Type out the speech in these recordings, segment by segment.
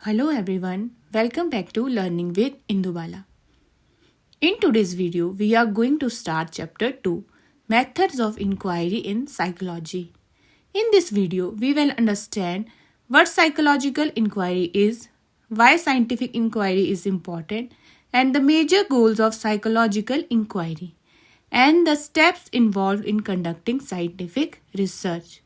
Hello everyone, welcome back to Learning with Indubala. In today's video, we are going to start chapter 2, Methods of Inquiry in Psychology. In this video, we will understand what psychological inquiry is, why scientific inquiry is important, and the major goals of psychological inquiry, and the steps involved in conducting scientific research.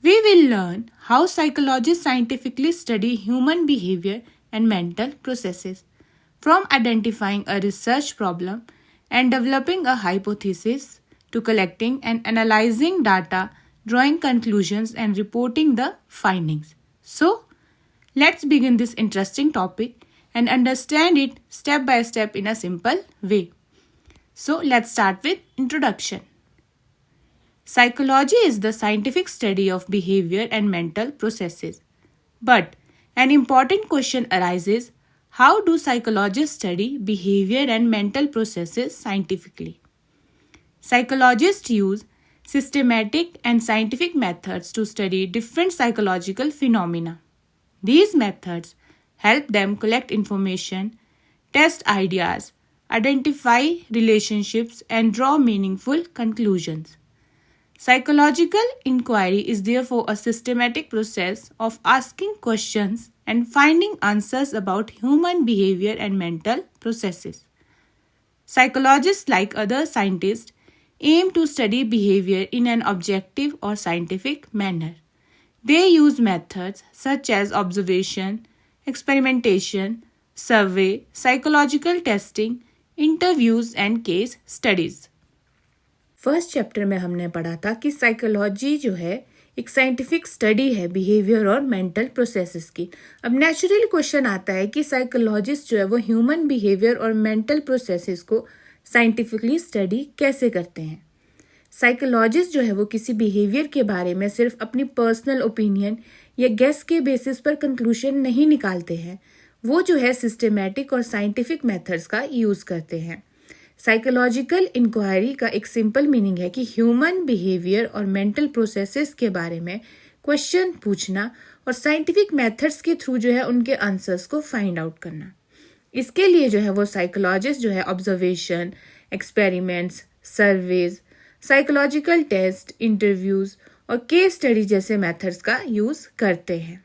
We will learn how psychologists scientifically study human behavior and mental processes, from identifying a research problem and developing a hypothesis to collecting and analyzing data, drawing conclusions, and reporting the findings. So, let's begin this interesting topic and understand it step by step in a simple way. So, let's start with introduction. Psychology is the scientific study of behavior and mental processes. But an important question arises: how do psychologists study behavior and mental processes scientifically? Psychologists use systematic and scientific methods to study different psychological phenomena. These methods help them collect information, test ideas, identify relationships, and draw meaningful conclusions. Psychological inquiry is therefore a systematic process of asking questions and finding answers about human behavior and mental processes. Psychologists, like other scientists, aim to study behavior in an objective or scientific manner. They use methods such as observation, experimentation, survey, psychological testing, interviews, and case studies. First chapter में हमने पढ़ा था कि psychology जो है एक scientific study है behaviour और मेंटल प्रोसेसेस की. अब नेचुरल क्वेश्चन आता है कि साइकोलॉजिस्ट जो है वो ह्यूमन बिहेवियर और मेंटल प्रोसेसेस को साइंटिफिकली स्टडी कैसे करते हैं. साइकोलॉजिस्ट जो है वो किसी बिहेवियर के बारे में सिर्फ अपनी पर्सनल ओपिनियन या गेस के बेसिस पर कंक्लूजन नहीं निकालते हैं. वो जो है सिस्टमैटिक और साइंटिफिक मेथड्स का यूज़ करते हैं. साइकोलॉजिकल इंक्वायरी का एक सिंपल मीनिंग है कि ह्यूमन बिहेवियर और मेंटल प्रोसेसेस के बारे में क्वेश्चन पूछना और साइंटिफिक मेथड्स के थ्रू जो है उनके आंसर्स को फाइंड आउट करना. इसके लिए जो है वो साइकोलॉजिस्ट जो है observation, experiments, surveys, psychological test, interviews और केस स्टडी जैसे मेथड्स का यूज करते हैं.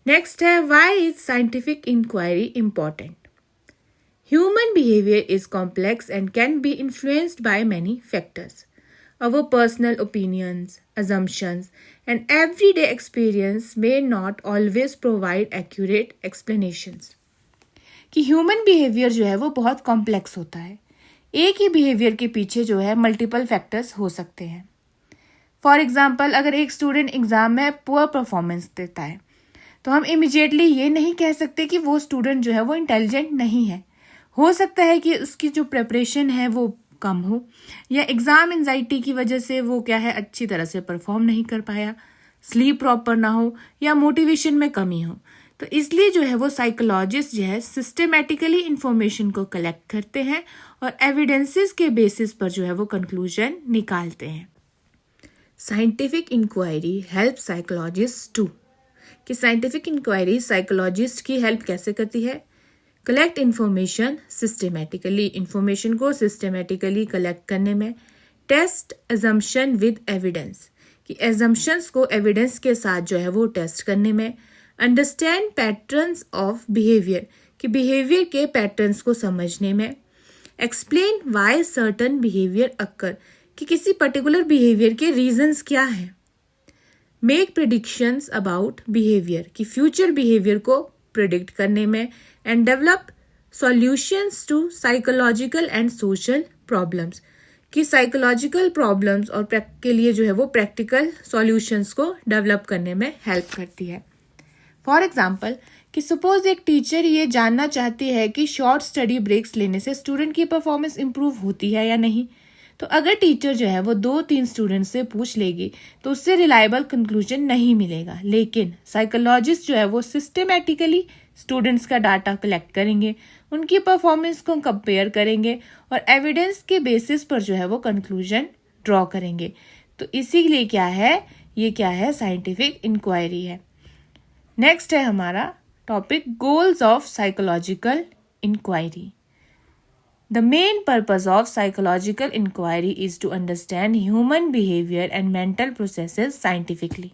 नेक्स्ट है, why is scientific inquiry important. Human behavior is complex and can be influenced by many factors. Our personal opinions, assumptions, and everyday experience may not always provide accurate explanations. कि human behaviour जो है वो बहुत complex होता है. एक ही behaviour के पीछे जो है मल्टीपल फैक्टर्स हो सकते हैं. फॉर एग्जाम्पल, अगर एक स्टूडेंट एग्जाम में पुअर परफॉर्मेंस देता है तो हम इमिजिएटली ये नहीं कह सकते कि वो स्टूडेंट जो है वो इंटेलिजेंट नहीं है. हो सकता है कि उसकी जो प्रिपरेशन है वो कम हो, या एग्ज़ाम एंजाइटी की वजह से वो क्या है अच्छी तरह से परफॉर्म नहीं कर पाया, स्लीप प्रॉपर ना हो, या मोटिवेशन में कमी हो. तो इसलिए जो है वो साइकोलॉजिस्ट जो है सिस्टमेटिकली इंफॉर्मेशन को कलेक्ट करते हैं और एविडेंसेस के बेसिस पर जो है वो कंक्लूजन निकालते हैं. Scientific inquiry help psychologist to. कि साइंटिफिक इंक्वायरी साइकोलॉजिस्ट की हेल्प कैसे करती है. कलेक्ट इन्फॉर्मेशन सिस्टमेटिकली, इन्फॉर्मेशन को सिस्टमेटिकली कलेक्ट करने में. टेस्ट एजम्पशन विद एविडेंस, कि एजम्पशंस को एविडेंस के साथ जो है वो टेस्ट करने में. अंडरस्टैंड पैटर्न्स ऑफ बिहेवियर, कि बिहेवियर के पैटर्न्स को समझने में. Explain why certain behaviour occur, कि किसी पर्टिकुलर बिहेवियर के रीजंस क्या हैं. मेक प्रेडिक्शंस अबाउट बिहेवियर, कि फ्यूचर बिहेवियर को प्रिडिक्ट करने में. And develop solutions to psychological and social problems, कि साइकोलॉजिकल प्रॉब्लम्स और के लिए जो है वो प्रैक्टिकल सॉल्यूशंस को डेवलप करने में हेल्प करती है. फॉर एग्जांपल, कि सपोज एक टीचर ये जानना चाहती है कि शॉर्ट स्टडी ब्रेक्स लेने से स्टूडेंट की परफॉर्मेंस इंप्रूव होती है या नहीं. तो अगर टीचर जो है वो 2-3 स्टूडेंट से पूछ लेगी तो उससे रिलायबल कंक्लूजन नहीं मिलेगा. लेकिन साइकोलॉजिस्ट जो है वो सिस्टमेटिकली स्टूडेंट्स का डाटा कलेक्ट करेंगे, उनकी परफॉर्मेंस को कंपेयर करेंगे और एविडेंस के बेसिस पर जो है वो कंक्लूजन ड्रॉ करेंगे. तो इसीलिए क्या है, ये क्या है, साइंटिफिक इंक्वायरी है. नेक्स्ट है हमारा topic goals of psychological inquiry. The main purpose of psychological inquiry is to understand human behavior and mental processes scientifically.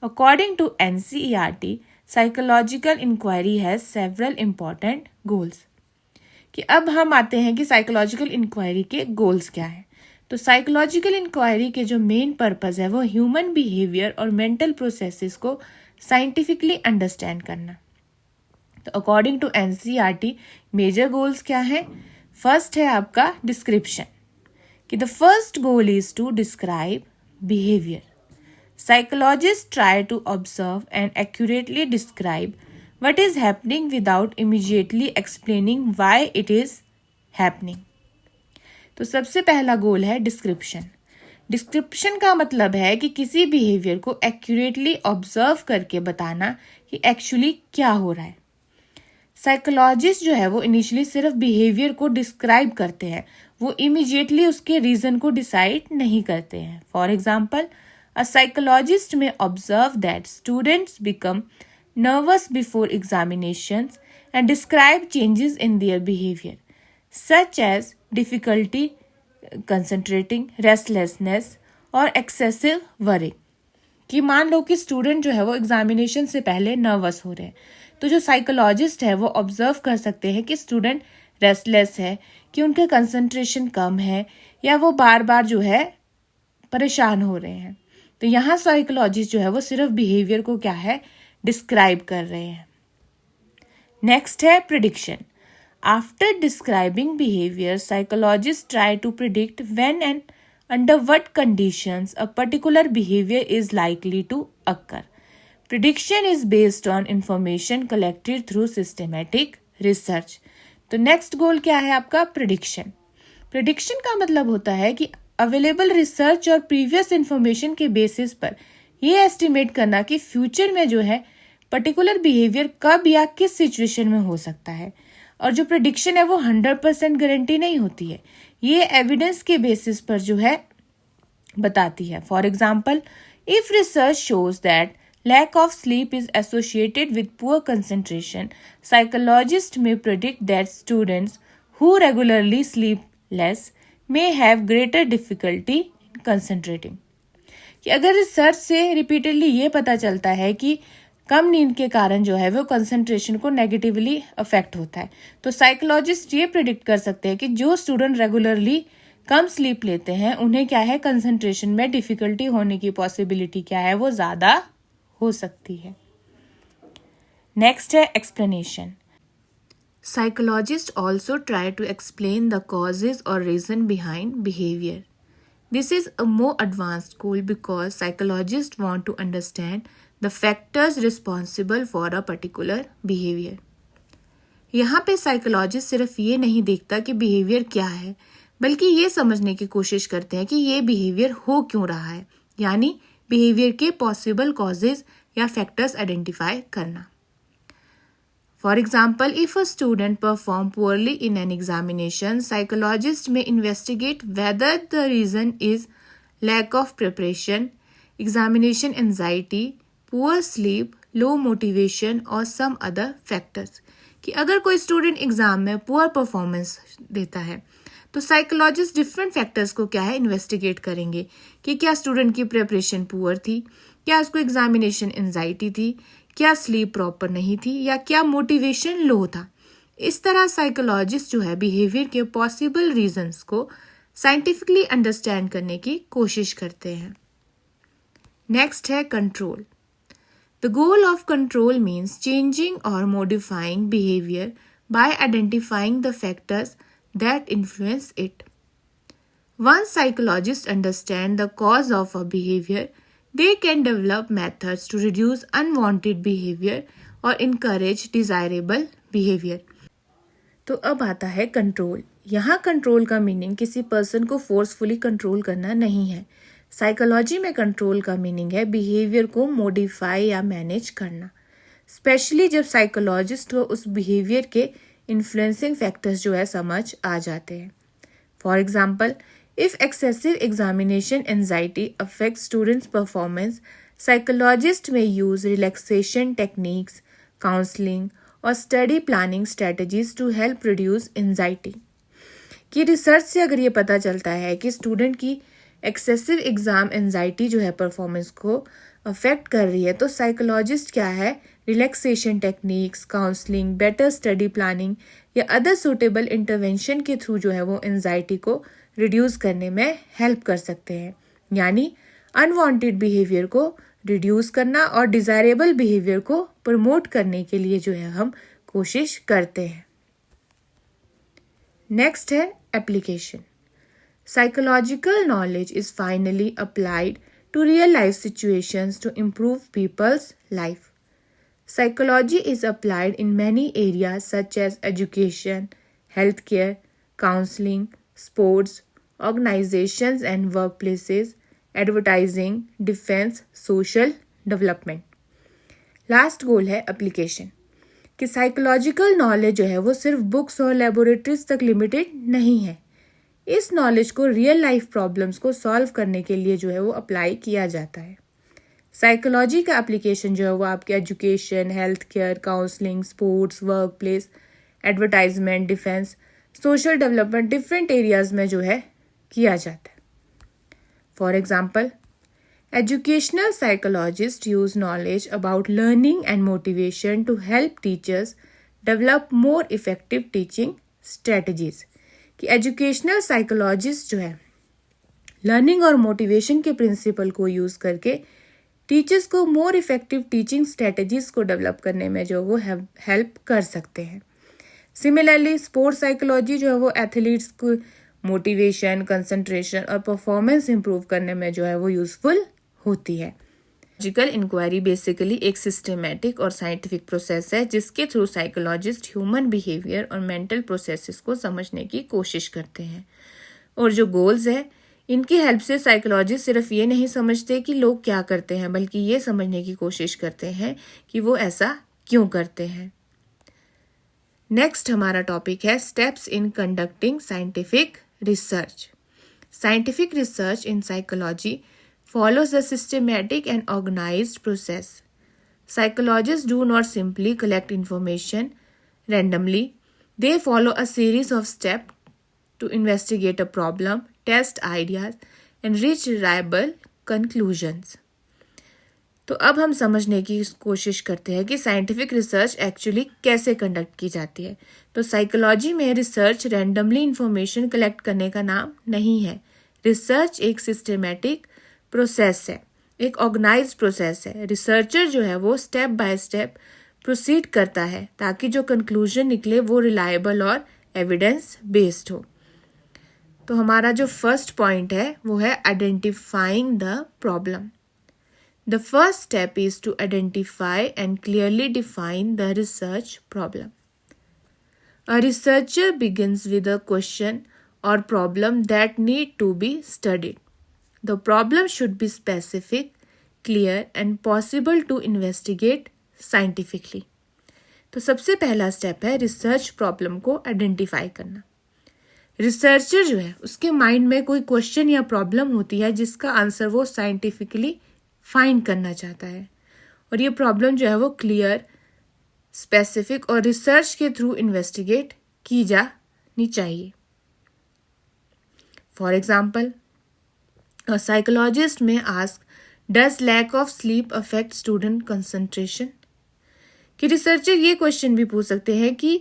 According to NCERT, psychological inquiry has several important goals. कि अब हम आते हैं कि psychological inquiry के goals क्या हैं. तो साइकोलॉजिकल इंक्वायरी के जो मेन पर्पस है वो ह्यूमन बिहेवियर और मेंटल प्रोसेसेस को साइंटिफिकली अंडरस्टैंड करना. तो according to NCERT major goals क्या हैं. फर्स्ट है आपका डिस्क्रिप्शन कि the first goal is to describe behaviour. Psychologist try to observe and accurately describe what is happening without immediately explaining why it is happening. तो सबसे पहला गोल है description. Description का मतलब है कि किसी बिहेवियर को एक्यूरेटली ऑब्जर्व करके बताना कि एक्चुअली क्या हो रहा है. साइकोलॉजिस्ट जो है वो इनिशियली सिर्फ बिहेवियर को डिस्क्राइब करते हैं, वो इमीडिएटली उसके रीजन को डिसाइड नहीं करते हैं. फॉर एग्जाम्पल, अ साइकोलॉजिस्ट में observe that students become nervous before examinations and describe changes in their behavior such as difficulty concentrating, restlessness और excessive worry. कि मान लो कि स्टूडेंट जो है वो एग्जामिनेशन से पहले नर्वस हो रहे हैं, तो जो साइकोलॉजिस्ट है वो ऑब्जर्व कर सकते हैं कि स्टूडेंट रेस्टलेस है, कि उनका कंसंट्रेशन कम है, या वो बार बार जो है परेशान हो रहे हैं. तो यहाँ साइकोलॉजिस्ट जो है वो सिर्फ बिहेवियर को क्या है डिस्क्राइब कर रहे हैं. नेक्स्ट है prediction. After describing behaviour psychologist try to predict when and under what conditions a particular behaviour is likely to occur. Prediction is based on information collected through systematic research. तो next goal क्या है आपका prediction. Prediction का मतलब होता है कि available research और प्रीवियस इंफॉर्मेशन के बेसिस पर ये एस्टिमेट करना कि फ्यूचर में जो है पर्टिकुलर बिहेवियर कब या किस सिचुएशन में हो सकता है. और जो प्रेडिक्शन है वो 100% गारंटी नहीं होती है, ये एविडेंस के बेसिस पर जो है बताती है. For example, if research shows that lack of sleep is associated with poor concentration, psychologist may predict that students who regularly sleep less may have greater difficulty in concentrating. कि अगर research से repeatedly ये पता चलता है कि कम नींद के कारण जो है वो कंसंट्रेशन को नेगेटिवली अफेक्ट होता है, तो साइकोलॉजिस्ट ये प्रिडिक्ट कर सकते हैं कि जो स्टूडेंट रेगुलरली कम स्लीप लेते हैं उन्हें क्या है कंसंट्रेशन में डिफिकल्टी होने की पॉसिबिलिटी क्या है वो ज़्यादा हो सकती है. नेक्स्ट है explanation. Psychologist also try to explain the causes or reason behind behaviour. This is a more advanced goal because psychologists want to understand the factors responsible for a particular behavior. यहाँ पे psychologist सिर्फ ये नहीं देखता कि behaviour क्या है, बल्कि ये समझने की कोशिश करते हैं कि ये बिहेवियर हो क्यों रहा है, यानी बिहेवियर के पॉसिबल कॉजेज या फैक्टर्स आइडेंटिफाई करना. For example, if a student perform poorly in an examination, psychologists may investigate whether the reason is lack of preparation, examination anxiety, poor sleep, low motivation or some other factors. कि अगर कोई student exam में poor performance देता है तो psychologist different factors को क्या है इन्वेस्टिगेट करेंगे कि क्या स्टूडेंट की प्रिपरेशन पुअर थी, क्या उसको एग्जामिनेशन एंजाइटी थी, क्या स्लीप प्रॉपर नहीं थी, या क्या मोटिवेशन लो था. इस तरह साइकोलॉजिस्ट जो है बिहेवियर के पॉसिबल रीजंस को साइंटिफिकली अंडरस्टैंड करने की कोशिश करते हैं. नेक्स्ट है control. The goal of control means changing or modifying behaviour by identifying the factors that influence it. Once psychologist understand the cause of a behaviour, they can develop methods to reduce unwanted behavior or encourage desirable behavior. तो अब आता है control. यहाँ control का meaning किसी person को forcefully control करना नहीं है. साइकोलॉजी में कंट्रोल का मीनिंग है बिहेवियर को मॉडिफाई या मैनेज करना, स्पेशली जब साइकोलॉजिस्ट को उस बिहेवियर के इन्फ्लुएंसिंग फैक्टर्स जो है समझ आ जाते हैं. For example, if excessive examination anxiety affects students' performance, Psychologists may use relaxation techniques, counseling और study planning strategies to help reduce anxiety. कि रिसर्च से अगर ये पता चलता है कि स्टूडेंट की एक्सेसिव एग्जाम एंजाइटी जो है परफॉर्मेंस को अफेक्ट कर रही है, तो साइकोलॉजिस्ट क्या है, relaxation techniques, counselling, better study planning या अदर सूटेबल इंटरवेंशन के थ्रू जो है वो एंजाइटी को रिड्यूस करने में हेल्प कर सकते हैं. यानी अनवांटेड बिहेवियर को रिड्यूस करना और डिजायरेबल बिहेवियर को प्रमोट करने के लिए जो है हम कोशिश करते हैं. नेक्स्ट है application. Psychological knowledge is finally applied to real life situations to improve people's life. Psychology is applied in many areas such as education, healthcare, counseling, sports, organizations and workplaces, advertising, defense, social development. Last गोल है application. कि psychological knowledge जो है वो सिर्फ books और laboratories तक limited नहीं है. इस नॉलेज को रियल लाइफ प्रॉब्लम्स को सॉल्व करने के लिए जो है वो अप्लाई किया जाता है. साइकोलॉजी का एप्लीकेशन जो है वो आपके education, health care, counselling, sports, work place, advertisement, defence, social development, different areas में जो है किया जाता है. For example, educational psychologists use knowledge about learning and motivation to help teachers develop more effective teaching strategies. कि educational psychologist जो है learning और मोटिवेशन के प्रिंसिपल को यूज करके टीचर्स को मोर इफेक्टिव टीचिंग स्ट्रेटजीज को डेवलप करने में जो वो हेल्प कर सकते हैं. सिमिलरली स्पोर्ट्स साइकोलॉजी जो है वो एथलीट्स को मोटिवेशन, कंसंट्रेशन और परफॉर्मेंस इंप्रूव करने में जो है वो यूजफुल होती है. लॉजिकल इंक्वायरी बेसिकली एक सिस्टमेटिक और साइंटिफिक प्रोसेस है जिसके थ्रू साइकोलॉजिस्ट ह्यूमन बिहेवियर और मेंटल प्रोसेसेस को समझने की कोशिश करते हैं. और जो गोल्स है इनकी हेल्प से साइकोलॉजिस्ट सिर्फ ये नहीं समझते कि लोग क्या करते हैं, बल्कि ये समझने की कोशिश करते हैं कि वो ऐसा क्यों करते हैं. नेक्स्ट हमारा टॉपिक है steps in conducting scientific research. Scientific research in psychology follows a systematic and organized process. Psychologists do not simply collect information randomly. They follow a series of steps to investigate a problem, test ideas, and reach reliable conclusions. तो अब हम समझने की कोशिश करते हैं कि scientific research actually कैसे कंडक्ट की जाती है. तो साइकोलॉजी में रिसर्च रैंडमली इंफॉर्मेशन कलेक्ट करने का नाम नहीं है. रिसर्च एक सिस्टमेटिक प्रोसेस है, एक ऑर्गेनाइज्ड प्रोसेस है. रिसर्चर जो है वो स्टेप बाय स्टेप प्रोसीड करता है ताकि जो कंक्लूजन निकले वो रिलायबल और एविडेंस बेस्ड हो. तो हमारा जो फर्स्ट पॉइंट है वो है identifying the problem. The first step is to identify and clearly define the research problem. A researcher begins with a question or problem that need to be studied. The problem should be specific, clear and possible to investigate scientifically. तो सबसे पहला step है research problem को identify करना. Researcher जो है उसके mind में कोई क्वेश्चन या प्रॉब्लम होती है जिसका आंसर वो साइंटिफिकली फाइंड करना चाहता है, और ये प्रॉब्लम जो है वो क्लियर, स्पेसिफिक और रिसर्च के थ्रू इन्वेस्टिगेट की जानी चाहिए. For example, a psychologist may ask, does lack of sleep affect student concentration? कि रिसर्चर ये क्वेश्चन भी पूछ सकते हैं कि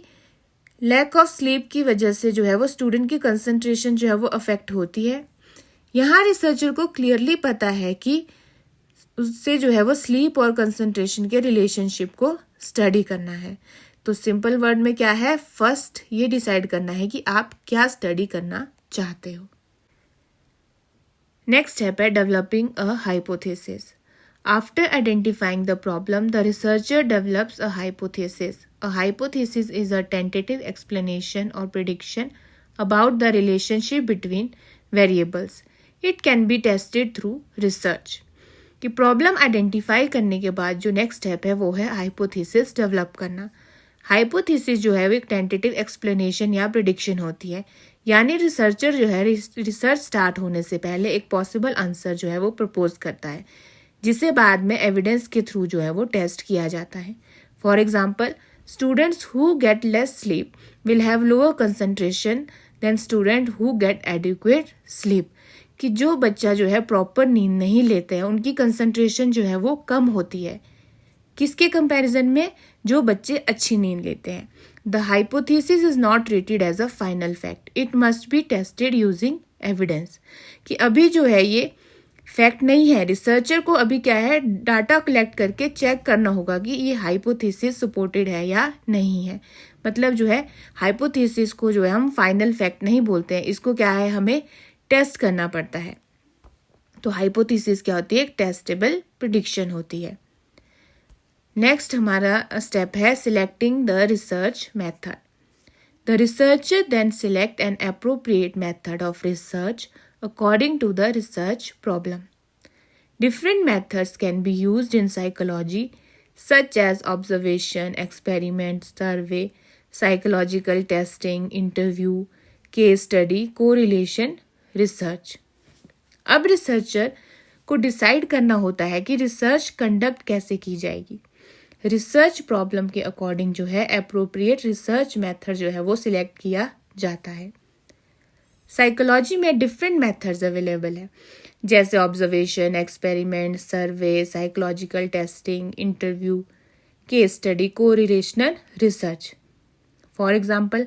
लैक ऑफ स्लीप की वजह से जो है वो स्टूडेंट की कंसंट्रेशन जो है वो अफेक्ट होती है. यहाँ रिसर्चर को क्लियरली पता है कि उससे जो है वो स्लीप और कंसंट्रेशन के रिलेशनशिप को स्टडी करना है. तो सिंपल वर्ड में क्या है, फर्स्ट ये डिसाइड करना है कि आप क्या स्टडी करना चाहते हो. नेक्स्ट स्टेप है developing a hypothesis. After identifying the problem the researcher develops a hypothesis. A hypothesis is a tentative explanation or prediction about the relationship between variables. It can be tested through research. कि problem identify करने के बाद जो next step है वो है hypothesis develop करना. Hypothesis जो है वो एक टेंटेटिव एक्सप्लेनेशन या प्रेडिक्शन होती है. यानी रिसर्चर जो है रिसर्च स्टार्ट होने से पहले एक पॉसिबल आंसर जो है वो प्रपोज करता है. जिसे बाद में एविडेंस के थ्रू जो है वो टेस्ट किया जाता है. For example, students who get less sleep will have lower concentration than student who get adequate sleep. कि जो बच्चा जो है प्रॉपर नींद नहीं लेते हैं उनकी कंसंट्रेशन जो है वो कम होती है. किसके कंपैरिजन में? जो बच्चे अच्छी नींद लेते हैं. The hypothesis is not treated as a final fact, it must be tested using evidence. कि अभी जो है ये फैक्ट नहीं है, रिसर्चर को अभी क्या है, डाटा कलेक्ट करके चेक करना होगा कि ये हाइपोथेसिस सपोर्टेड है या नहीं है. मतलब जो है हाइपोथेसिस को जो है हम फाइनल फैक्ट नहीं बोलते हैं, इसको क्या है, हमें टेस्ट करना पड़ता है. तो हाइपोथेसिस क्या होती है? एक टेस्टेबल प्रिडिक्शन होती है. नेक्स्ट हमारा स्टेप है selecting the research method. The researcher then select an appropriate method of research according to the research problem. Different methods can be used in psychology, such as observation, experiment, survey, psychological testing, interview, case study, correlation, research. अब researcher को decide करना होता है कि research conduct कैसे की जाएगी. Research problem के अकॉर्डिंग जो है एप्रोप्रिएट रिसर्च मेथड जो है वो सिलेक्ट किया जाता है. साइकोलॉजी में डिफरेंट मेथड्स अवेलेबल है, जैसे observation, experiment, survey, psychological testing, interview, case study, correlational research. For example,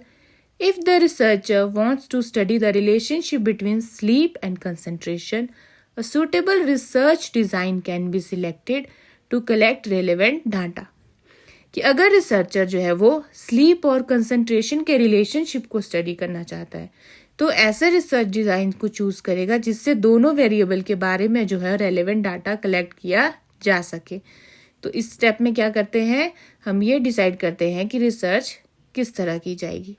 if the researcher wants to study the relationship between sleep and concentration, a suitable research design can be selected to collect relevant data. कि अगर researcher जो है वो sleep और concentration के relationship को study करना चाहता है तो ऐसे रिसर्च डिज़ाइन को चूज़ करेगा जिससे दोनों वेरिएबल के बारे में जो है रेलेवेंट डाटा कलेक्ट किया जा सके. तो इस स्टेप में क्या करते हैं, हम ये डिसाइड करते हैं कि रिसर्च किस तरह की जाएगी.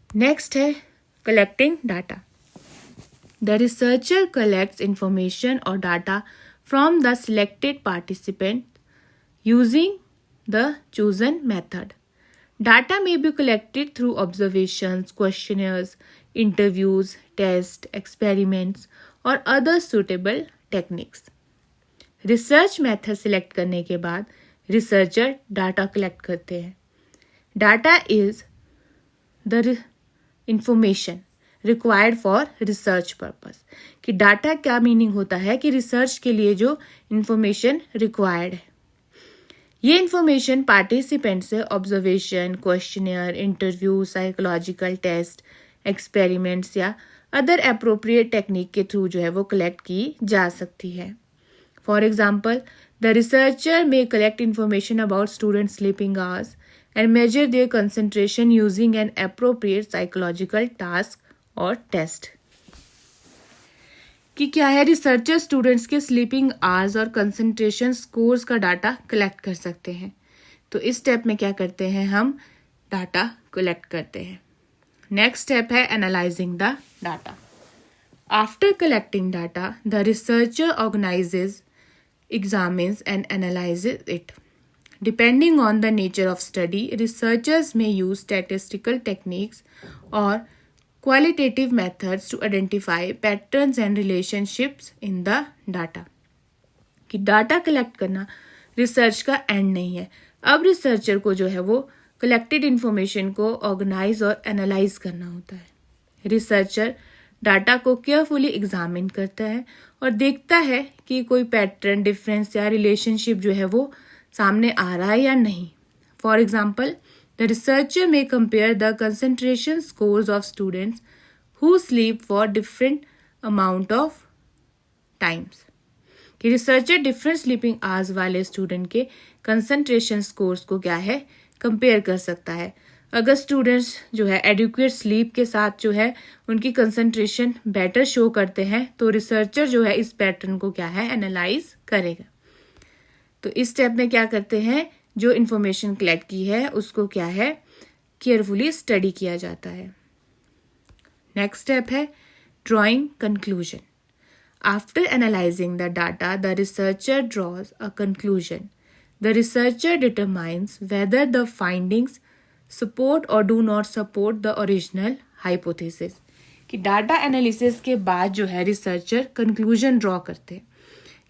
नेक्स्ट है collecting data. The researcher collects information or data from the selected participant using the chosen method. Data may be collected through observations, questionnaires, interviews, tests, experiments or other suitable techniques. Research method select करने के बाद researcher data collect करते हैं. Data is the information required for research purpose. कि data क्या meaning होता है कि research के लिए जो information required है. ये इन्फॉर्मेशन पार्टिसिपेंट से observation, questionnaire, interview, psychological test, experiments या अदर एप्रोप्रिएट टेक्निक के थ्रू जो है वो कलेक्ट की जा सकती है. For example, the researcher may collect information about student sleeping hours and measure their concentration using an appropriate psychological task और टेस्ट. कि क्या है, रिसर्चर स्टूडेंट्स के स्लीपिंग आवर्स और कंसंट्रेशन स्कोर्स का डाटा कलेक्ट कर सकते हैं. तो इस स्टेप में क्या करते हैं, हम डाटा कलेक्ट करते हैं. नेक्स्ट स्टेप है analysing the data. After collecting data the researcher organises, examines and analyses it. Depending on the nature of study, researchers में यूज स्टैटिस्टिकल टेक्निक्स और qualitative methods to identify patterns and relationships in the data. कि data collect करना research का and नहीं है. अब researcher को जो है वो कलेक्टेड इंफॉर्मेशन को ऑर्गेनाइज और एनालाइज करना होता है. रिसर्चर डाटा को केयरफुली एग्जामिन करता है और देखता है कि कोई पैटर्न, डिफरेंस या रिलेशनशिप जो है वो सामने आ रहा है या नहीं. For example, the researcher may compare the concentration scores of students who sleep for different amount of times. कि रिसर्चर डिफरेंट स्लीपिंग आवर्स वाले स्टूडेंट के कंसंट्रेशन स्कोर्स को क्या है, कंपेयर कर सकता है. अगर स्टूडेंट्स जो है एडिक्वेट स्लीप के साथ जो है उनकी कंसंट्रेशन बेटर शो करते हैं तो रिसर्चर जो है इस पैटर्न को क्या है, एनालाइज करेगा. तो इस स्टेप में क्या करते हैं, जो इन्फॉर्मेशन कलेक्ट की है उसको क्या है, केयरफुली स्टडी किया जाता है. नेक्स्ट स्टेप है drawing conclusion. After analysing the data the researcher draws a conclusion. The researcher determines whether the findings support or do not support the original hypothesis. कि डाटा एनालिसिस के बाद जो है researcher conclusion draw करते हैं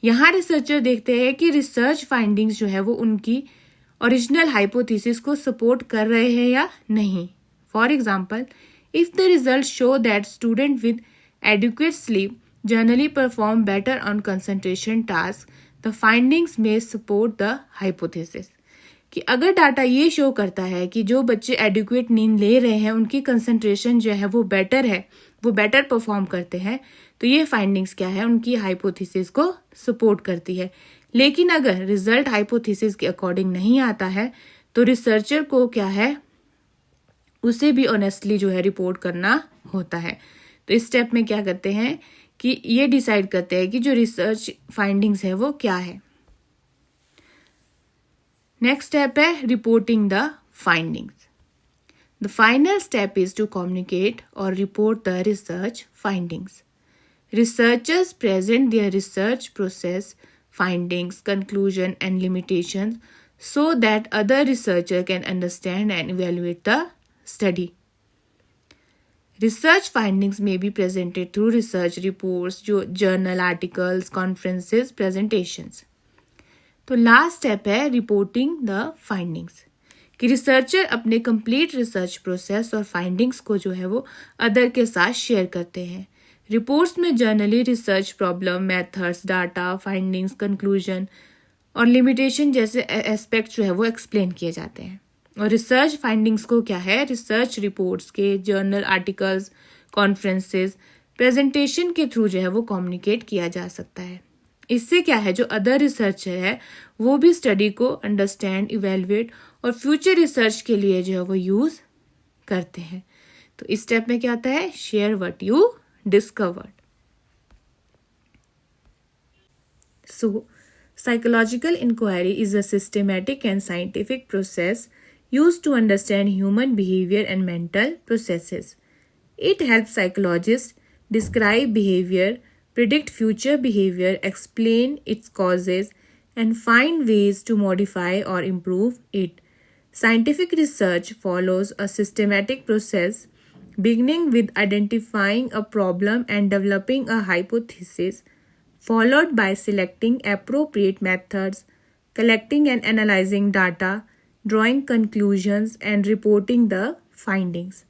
यहाँ researcher देखते हैं कि रिसर्च फाइंडिंग्स जो है वो उनकी ओरिजिनल हाइपोथेसिस को सपोर्ट कर रहे हैं या नहीं. For example, if the result show that student with adequate sleep generally perform better on concentration task, the findings में सपोर्ट द हाइपोथेसिस. कि अगर डाटा ये शो करता है कि जो बच्चे एडिक्वेट नींद ले रहे हैं उनकी कंसंट्रेशन जो है वो बेटर है, वो बेटर परफॉर्म करते हैं, तो ये फाइंडिंग्स क्या है, उनकी हाइपोथेसिस को सपोर्ट करती है. लेकिन अगर रिजल्ट हाइपोथेसिस के अकॉर्डिंग नहीं आता है तो रिसर्चर को क्या है, उसे भी ऑनेस्टली जो है रिपोर्ट करना होता है. तो इस स्टेप में क्या करते हैं कि ये डिसाइड करते हैं कि जो रिसर्च फाइंडिंग्स है वो क्या है. नेक्स्ट स्टेप है reporting the findings. The final step is to communicate और report the research findings. Researchers present their research process, findings, conclusion, and limitations so that other researcher can understand and evaluate the study. Research findings may be presented through research reports, journal articles, conferences, presentations. तो last step है reporting the findings. कि researcher अपने complete research process और findings को जो है वो other के साथ शेयर करते हैं. रिपोर्ट्स में generally research problem, methods, data, findings, conclusion और लिमिटेशन जैसे एस्पेक्ट जो है वो एक्सप्लेन किए जाते हैं. और रिसर्च फाइंडिंग्स को क्या है, रिसर्च रिपोर्ट्स के, जर्नल आर्टिकल्स, कॉन्फ्रेंसेस, प्रेजेंटेशन के थ्रू जो है वो कम्युनिकेट किया जा सकता है. इससे क्या है, जो अदर रिसर्चर है वो भी स्टडी को अंडरस्टैंड, इवेलुएट और फ्यूचर रिसर्च के लिए जो है वो यूज करते हैं. तो इस स्टेप में क्या आता है, share what you discovered. So, psychological inquiry is a systematic and scientific process used to understand human behavior and mental processes. It helps psychologists describe behavior, predict future behavior, explain its causes, and find ways to modify or improve it. Scientific research follows a systematic process beginning with identifying a problem and developing a hypothesis, followed by selecting appropriate methods, collecting and analyzing data, drawing conclusions, and reporting the findings.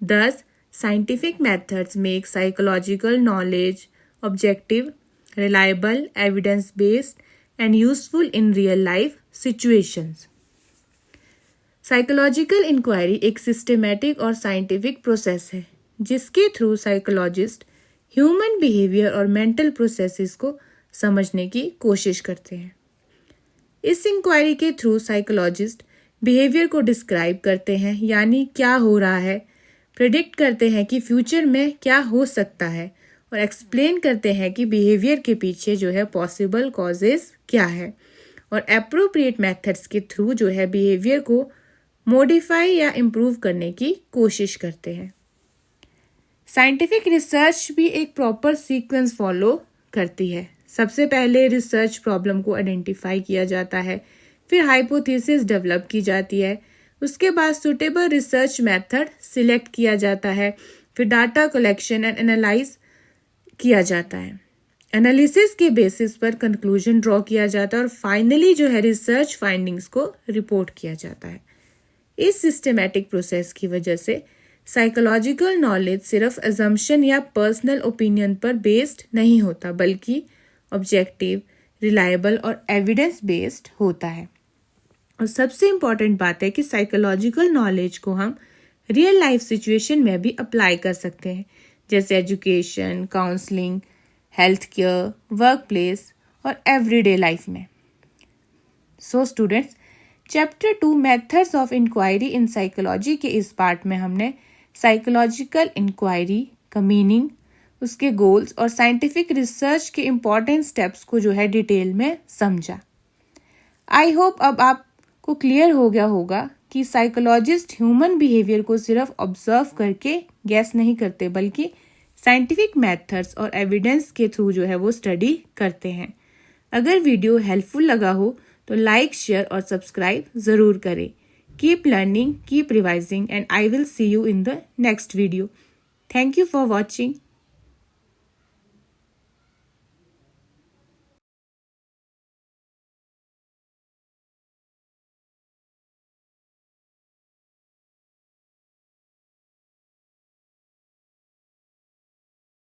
Thus, scientific methods make psychological knowledge objective, reliable, evidence-based, and useful in real-life situations. Psychological inquiry एक systematic और scientific process है जिसके through psychologist human behaviour और mental processes को समझने की कोशिश करते हैं. इस इंक्वायरी के थ्रू साइकोलॉजिस्ट बिहेवियर को डिस्क्राइब करते हैं, यानी क्या हो रहा है, प्रेडिक्ट करते हैं कि फ्यूचर में क्या हो सकता है, और एक्सप्लेन करते हैं कि बिहेवियर के पीछे जो है पॉसिबल कॉजेस क्या है, और एप्रोप्रिएट मेथड्स के थ्रू जो है बिहेवियर को मॉडिफाई या इम्प्रूव करने की कोशिश करते हैं. साइंटिफिक रिसर्च भी एक प्रॉपर सीक्वेंस फॉलो करती है. सबसे पहले रिसर्च प्रॉब्लम को आइडेंटिफाई किया जाता है, फिर हाइपोथेसिस डेवलप की जाती है, उसके बाद सुटेबल रिसर्च मेथड सिलेक्ट किया जाता है, फिर डाटा कलेक्शन एंड एनालाइज किया जाता है, एनालिसिस के बेसिस पर कंक्लूजन ड्रॉ किया जाता है और फाइनली जो है रिसर्च फाइंडिंग्स को रिपोर्ट किया जाता है. इस सिस्टमैटिक प्रोसेस की वजह से साइकोलॉजिकल नॉलेज सिर्फ अजम्पशन या पर्सनल ओपिनियन पर बेस्ड नहीं होता, बल्कि ऑब्जेक्टिव, रिलायबल और एविडेंस बेस्ड होता है. और सबसे इम्पॉर्टेंट बात है कि साइकोलॉजिकल नॉलेज को हम रियल लाइफ सिचुएशन में भी अप्लाई कर सकते हैं, जैसे education, counselling, health care, workplace और एवरीडे लाइफ में. So students, chapter 2 methods of inquiry in psychology के इस पार्ट में हमने साइकोलॉजिकल इंक्वायरी का मीनिंग, उसके गोल्स और साइंटिफिक रिसर्च के इम्पॉर्टेंट स्टेप्स को जो है डिटेल में समझा. आई होप अब आपको क्लियर हो गया होगा कि साइकोलॉजिस्ट ह्यूमन बिहेवियर को सिर्फ ऑब्जर्व करके गैस नहीं करते, बल्कि साइंटिफिक मेथड्स और एविडेंस के थ्रू जो है वो स्टडी करते हैं. अगर वीडियो हेल्पफुल लगा हो तो लाइक, शेयर और सब्सक्राइब ज़रूर करें. Keep learning, keep revising, and I will see you in the next video. Thank you for watching.